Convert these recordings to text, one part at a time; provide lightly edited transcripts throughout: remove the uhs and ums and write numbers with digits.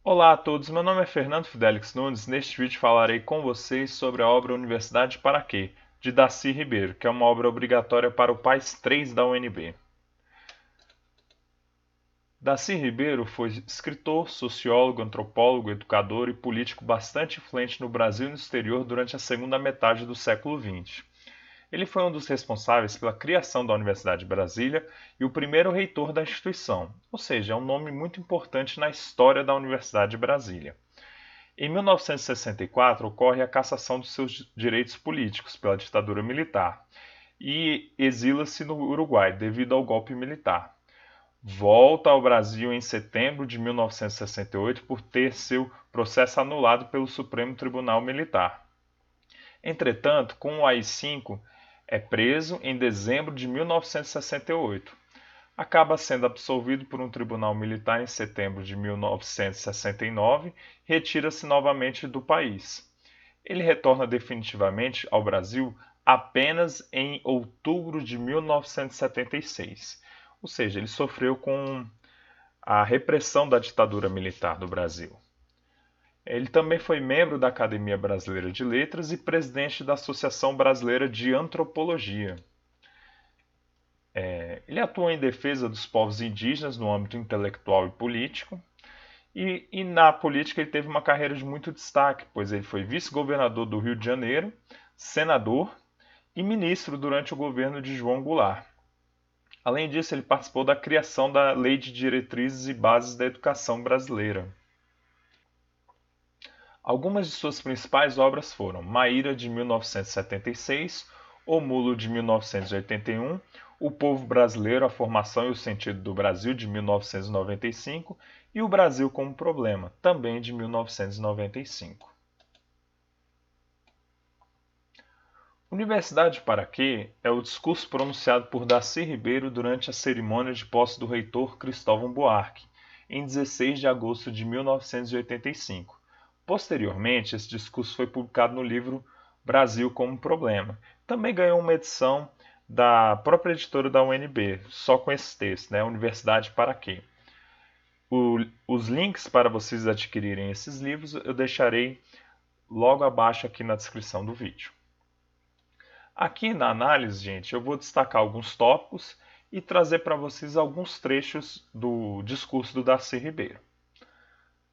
Olá a todos, meu nome é Fernando Fidelix Nunes. Neste vídeo falarei com vocês sobre a obra Universidade para Quê? De Darcy Ribeiro, que é uma obra obrigatória para o PAS 3 da UNB. Darcy Ribeiro foi escritor, sociólogo, antropólogo, educador e político bastante influente no Brasil e no exterior durante a segunda metade do século XX. Ele foi um dos responsáveis pela criação da Universidade de Brasília e o primeiro reitor da instituição, ou seja, é um nome muito importante na história da Universidade de Brasília. Em 1964, ocorre a cassação dos seus direitos políticos pela ditadura militar e exila-se no Uruguai devido ao golpe militar. Volta ao Brasil em setembro de 1968 por ter seu processo anulado pelo Supremo Tribunal Militar. Entretanto, com o AI-5, é preso em dezembro de 1968. Acaba sendo absolvido por um tribunal militar em setembro de 1969 e retira-se novamente do país. Ele retorna definitivamente ao Brasil apenas em outubro de 1976, ou seja, ele sofreu com a repressão da ditadura militar no Brasil. Ele também foi membro da Academia Brasileira de Letras e presidente da Associação Brasileira de Antropologia. Ele atuou em defesa dos povos indígenas no âmbito intelectual e político, e na política ele teve uma carreira de muito destaque, pois ele foi vice-governador do Rio de Janeiro, senador e ministro durante o governo de João Goulart. Além disso, ele participou da criação da Lei de Diretrizes e Bases da Educação Brasileira. Algumas de suas principais obras foram Maíra, de 1976, O Mulo, de 1981, O Povo Brasileiro, a Formação e o Sentido do Brasil, de 1995, e O Brasil como Problema, também de 1995. Universidade para Quê? É o discurso pronunciado por Darcy Ribeiro durante a cerimônia de posse do reitor Cristóvão Buarque, em 16 de agosto de 1985. Posteriormente, esse discurso foi publicado no livro Brasil como Problema. Também ganhou uma edição da própria editora da UNB, só com esse texto, né? Universidade para Quê? Os links para vocês adquirirem esses livros eu deixarei logo abaixo aqui na descrição do vídeo. Aqui na análise, gente, eu vou destacar alguns tópicos e trazer para vocês alguns trechos do discurso do Darcy Ribeiro.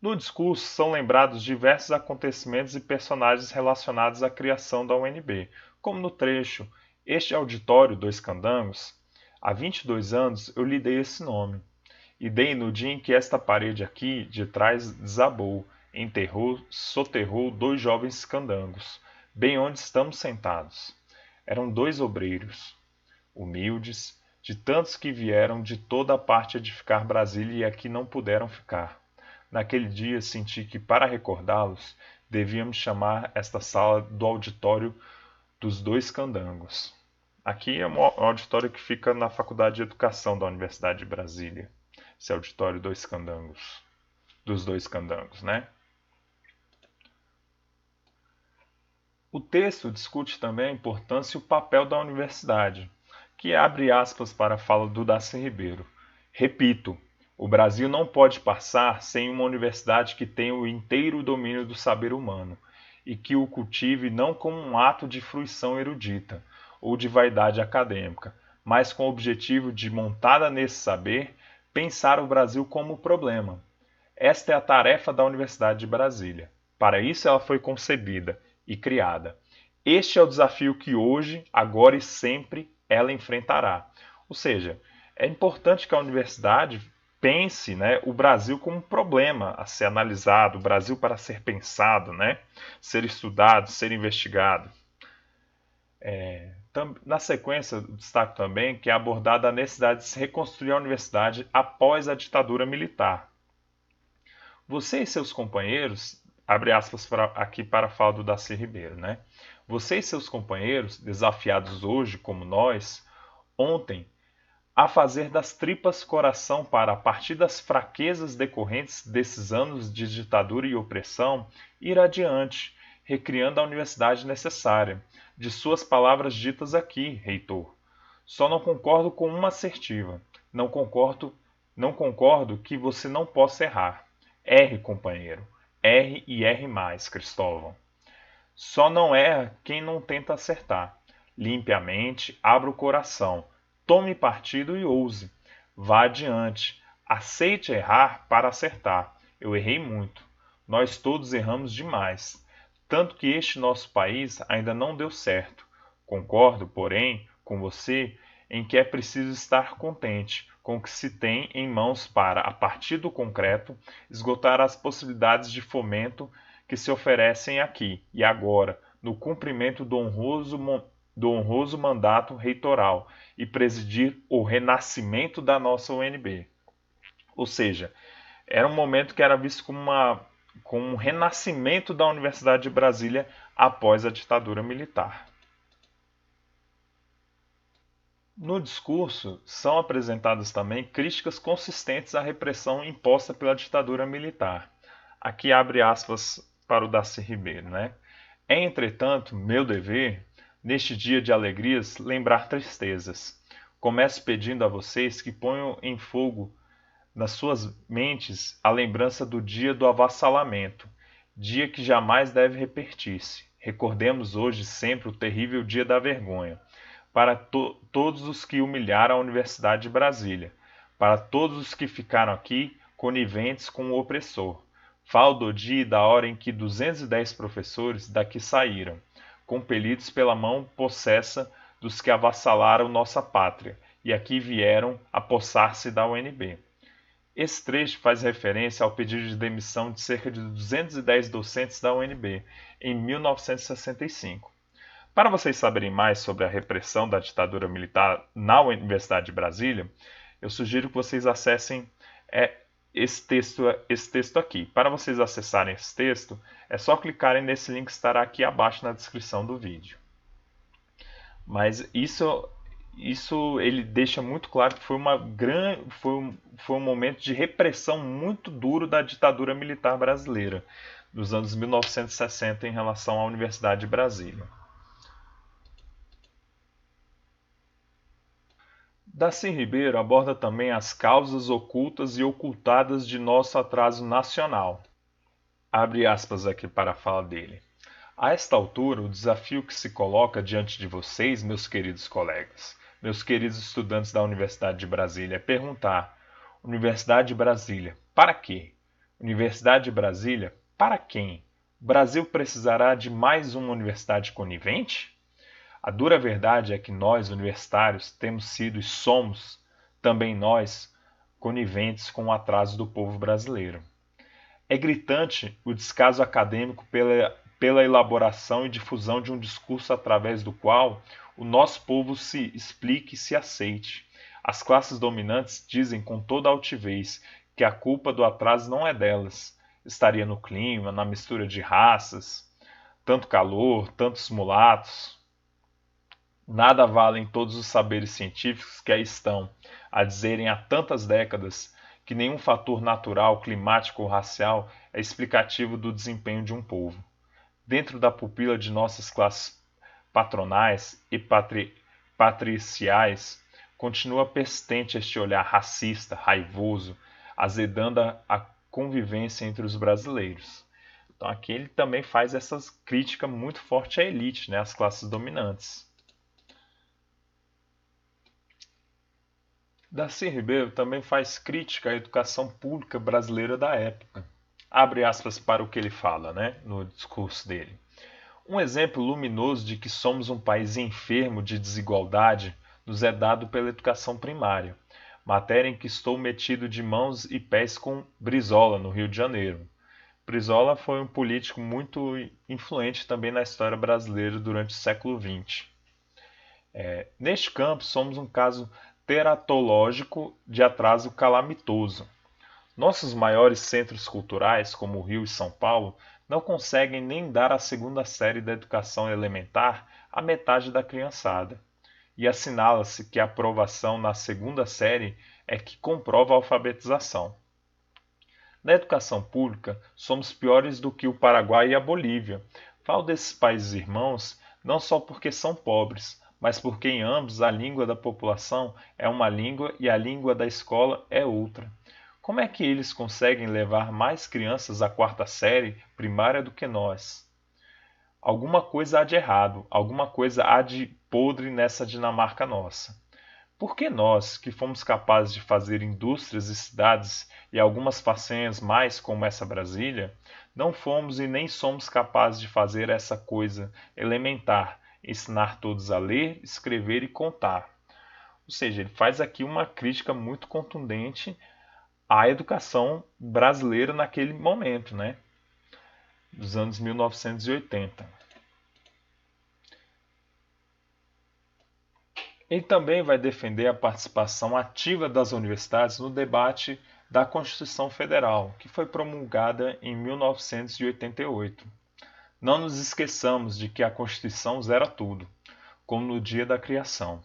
No discurso são lembrados diversos acontecimentos e personagens relacionados à criação da UNB, como no trecho Este auditório, Dois Candangos, há 22 anos eu lhe dei esse nome, e dei no dia em que esta parede aqui, de trás, desabou, enterrou, soterrou dois jovens candangos, bem onde estamos sentados. Eram dois obreiros, humildes, de tantos que vieram de toda a parte edificar Brasília e aqui não puderam ficar. Naquele dia senti que, para recordá-los, devíamos chamar esta sala do auditório dos Dois Candangos. Aqui é um auditório que fica na Faculdade de Educação da Universidade de Brasília. Esse auditório dos Dois Candangos, né? O texto discute também a importância e o papel da universidade, que abre aspas para a fala do Darcy Ribeiro. Repito, o Brasil não pode passar sem uma universidade que tenha o inteiro domínio do saber humano e que o cultive não como um ato de fruição erudita ou de vaidade acadêmica, mas com o objetivo de, montada nesse saber, pensar o Brasil como problema. Esta é a tarefa da Universidade de Brasília. Para isso ela foi concebida e criada. Este é o desafio que hoje, agora e sempre ela enfrentará. Ou seja, é importante que a universidade pense, né, o Brasil como um problema a ser analisado, o Brasil para ser pensado, né, ser estudado, ser investigado. Na sequência, destaco também que é abordada a necessidade de se reconstruir a universidade após a ditadura militar. Você e seus companheiros, abre aspas aqui para a fala do Darcy Ribeiro, né? Você e seus companheiros, desafiados hoje como nós, ontem, a fazer das tripas coração para, a partir das fraquezas decorrentes desses anos de ditadura e opressão, ir adiante, recriando a universidade necessária. De suas palavras ditas aqui, reitor. Só não concordo com uma assertiva. Não concordo que você não possa errar. R, companheiro. R e R+, Cristóvão. Só não erra quem não tenta acertar. Limpe a mente, abra o coração. Tome partido e ouse. Vá adiante. Aceite errar para acertar. Eu errei muito. Nós todos erramos demais. Tanto que este nosso país ainda não deu certo. Concordo, porém, com você em que é preciso estar contente com o que se tem em mãos para, a partir do concreto, esgotar as possibilidades de fomento que se oferecem aqui e agora, no cumprimento do honroso mandato reitoral e presidir o renascimento da nossa UNB. Ou seja, era um momento que era visto como um renascimento da Universidade de Brasília após a ditadura militar. No discurso, são apresentadas também críticas consistentes à repressão imposta pela ditadura militar. Aqui abre aspas para o Darcy Ribeiro, né? É, entretanto, meu dever, neste dia de alegrias, lembrar tristezas. Começo pedindo a vocês que ponham em fogo nas suas mentes a lembrança do dia do avassalamento, dia que jamais deve repetir-se. Recordemos hoje sempre o terrível dia da vergonha para todos os que humilharam a Universidade de Brasília, para todos os que ficaram aqui coniventes com o opressor. Falo do dia e da hora em que 210 professores daqui saíram, compelidos pela mão possessa dos que avassalaram nossa pátria, e aqui vieram apossar-se da UNB. Esse trecho faz referência ao pedido de demissão de cerca de 210 docentes da UNB em 1965. Para vocês saberem mais sobre a repressão da ditadura militar na Universidade de Brasília, eu sugiro que vocês acessem esse texto aqui. Para vocês acessarem esse texto, é só clicarem nesse link que estará aqui abaixo na descrição do vídeo. Mas isso ele deixa muito claro que foi um momento de repressão muito duro da ditadura militar brasileira, dos anos 1960 em relação à Universidade de Brasília. Darcy Ribeiro aborda também as causas ocultas e ocultadas de nosso atraso nacional. Abre aspas aqui para a fala dele. A esta altura, o desafio que se coloca diante de vocês, meus queridos colegas, meus queridos estudantes da Universidade de Brasília, é perguntar: Universidade de Brasília, para quê? Universidade de Brasília, para quem? O Brasil precisará de mais uma universidade conivente? A dura verdade é que nós, universitários, temos sido e somos, também nós, coniventes com o atraso do povo brasileiro. É gritante o descaso acadêmico pela elaboração e difusão de um discurso através do qual o nosso povo se explique e se aceite. As classes dominantes dizem com toda altivez que a culpa do atraso não é delas. Estaria no clima, na mistura de raças, tanto calor, tantos mulatos. Nada valem todos os saberes científicos que aí estão, a dizerem há tantas décadas que nenhum fator natural, climático ou racial é explicativo do desempenho de um povo. Dentro da pupila de nossas classes patronais e patriciais, continua persistente este olhar racista, raivoso, azedando a convivência entre os brasileiros. Então aqui ele também faz essa crítica muito forte à elite, né, às classes dominantes. Darcy Ribeiro também faz crítica à educação pública brasileira da época. Abre aspas para o que ele fala, né, no discurso dele. Um exemplo luminoso de que somos um país enfermo de desigualdade nos é dado pela educação primária, matéria em que estou metido de mãos e pés com Brizola, no Rio de Janeiro. Brizola foi um político muito influente também na história brasileira durante o século XX. Neste campo, somos um caso teratológico de atraso calamitoso. Nossos maiores centros culturais, como o Rio e São Paulo, não conseguem nem dar a segunda série da educação elementar à metade da criançada. E assinala-se que a aprovação na segunda série é que comprova a alfabetização. Na educação pública, somos piores do que o Paraguai e a Bolívia. Falo desses países irmãos não só porque são pobres, mas porque em ambos a língua da população é uma língua e a língua da escola é outra. Como é que eles conseguem levar mais crianças à quarta série primária do que nós? Alguma coisa há de errado, alguma coisa há de podre nessa Dinamarca nossa. Por que nós, que fomos capazes de fazer indústrias e cidades e algumas façanhas mais como essa Brasília, não fomos e nem somos capazes de fazer essa coisa elementar, ensinar todos a ler, escrever e contar? Ou seja, ele faz aqui uma crítica muito contundente à educação brasileira naquele momento, né? Dos anos 1980. Ele também vai defender a participação ativa das universidades no debate da Constituição Federal, que foi promulgada em 1988. Não nos esqueçamos de que a Constituição zera tudo, como no dia da criação.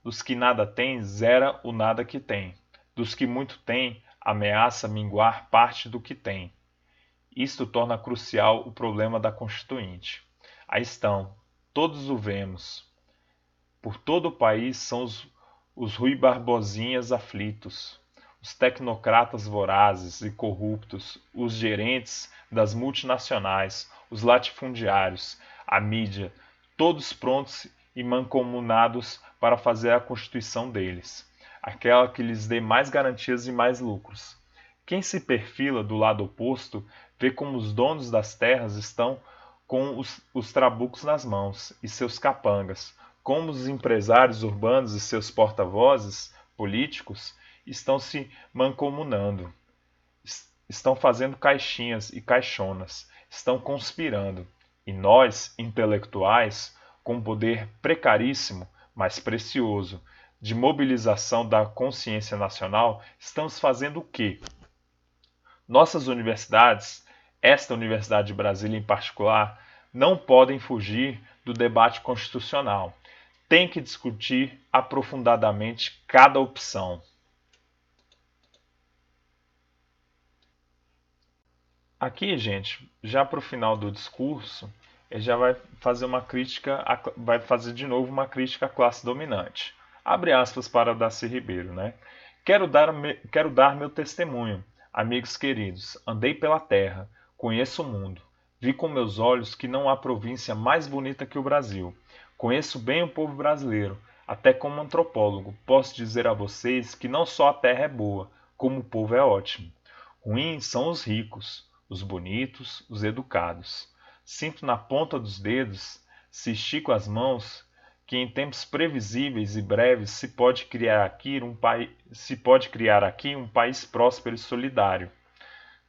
Dos que nada têm, zera o nada que tem. Dos que muito têm, ameaça minguar parte do que tem. Isto torna crucial o problema da Constituinte. Aí estão, todos o vemos. Por todo o país são os Rui Barbosinhas aflitos, os tecnocratas vorazes e corruptos, os gerentes das multinacionais, os latifundiários, a mídia, todos prontos e mancomunados para fazer a constituição deles, aquela que lhes dê mais garantias e mais lucros. Quem se perfila do lado oposto vê como os donos das terras estão com os trabucos nas mãos e seus capangas, como os empresários urbanos e seus porta-vozes políticos estão se mancomunando, estão fazendo caixinhas e caixonas, estão conspirando. E nós, intelectuais, com um poder precaríssimo, mas precioso, de mobilização da consciência nacional, estamos fazendo o quê? Nossas universidades, esta Universidade de Brasília em particular, não podem fugir do debate constitucional. Tem que discutir aprofundadamente cada opção. Aqui, gente, já para o final do discurso, ele já vai fazer uma crítica, vai fazer de novo uma crítica à classe dominante. Abre aspas para Darcy Ribeiro, né? Quero dar meu testemunho, amigos queridos. Andei pela terra, conheço o mundo. Vi com meus olhos que não há província mais bonita que o Brasil. Conheço bem o povo brasileiro. Até como antropólogo, posso dizer a vocês que não só a terra é boa, como o povo é ótimo. Ruins são os ricos, os bonitos, os educados. Sinto na ponta dos dedos, se estico as mãos, que em tempos previsíveis e breves se pode criar aqui um país próspero e solidário.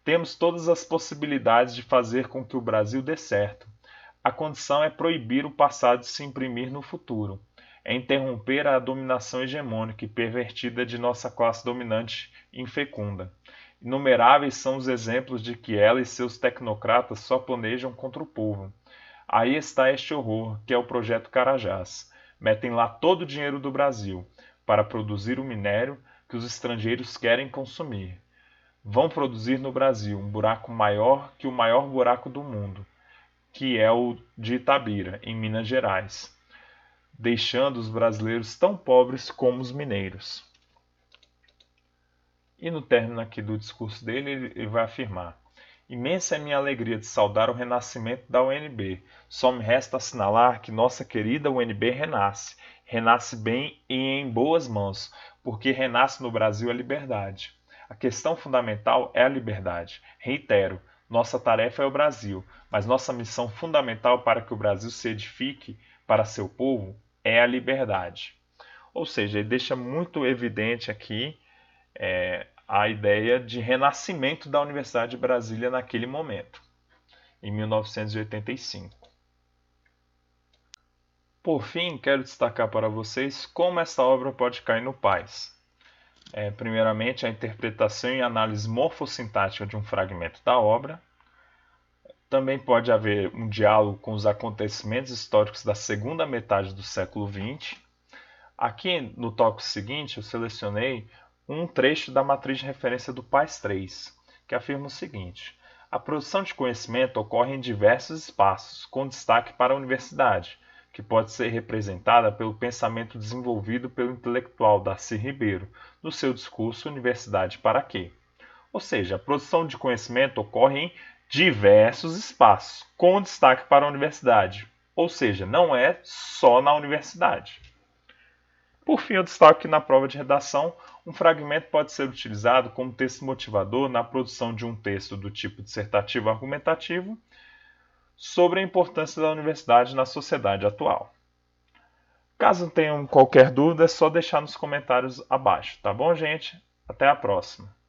Temos todas as possibilidades de fazer com que o Brasil dê certo. A condição é proibir o passado de se imprimir no futuro. É interromper a dominação hegemônica e pervertida de nossa classe dominante infecunda. Inumeráveis são os exemplos de que ela e seus tecnocratas só planejam contra o povo. Aí está este horror, que é o Projeto Carajás. Metem lá todo o dinheiro do Brasil para produzir o minério que os estrangeiros querem consumir. Vão produzir no Brasil um buraco maior que o maior buraco do mundo, que é o de Itabira, em Minas Gerais, deixando os brasileiros tão pobres como os mineiros. E no término aqui do discurso dele, ele vai afirmar: imensa é minha alegria de saudar o renascimento da UNB. Só me resta assinalar que nossa querida UNB renasce. Renasce bem e em boas mãos, porque renasce no Brasil a liberdade. A questão fundamental é a liberdade. Reitero, nossa tarefa é o Brasil, mas nossa missão fundamental para que o Brasil se edifique para seu povo é a liberdade. Ou seja, ele deixa muito evidente aqui a ideia de renascimento da Universidade de Brasília naquele momento, em 1985. Por fim, quero destacar para vocês como essa obra pode cair no paz. Primeiramente, a interpretação e análise morfossintática de um fragmento da obra. Também pode haver um diálogo com os acontecimentos históricos da segunda metade do século XX. Aqui no tópico seguinte, eu selecionei um trecho da matriz de referência do PAIS 3, que afirma o seguinte: a produção de conhecimento ocorre em diversos espaços, com destaque para a universidade, que pode ser representada pelo pensamento desenvolvido pelo intelectual Darcy Ribeiro, no seu discurso Universidade para quê? Ou seja, a produção de conhecimento ocorre em diversos espaços, com destaque para a universidade. Ou seja, não é só na universidade. Por fim, eu destaco que na prova de redação, um fragmento pode ser utilizado como texto motivador na produção de um texto do tipo dissertativo argumentativo sobre a importância da universidade na sociedade atual. Caso tenham qualquer dúvida, é só deixar nos comentários abaixo, tá bom, gente? Até a próxima!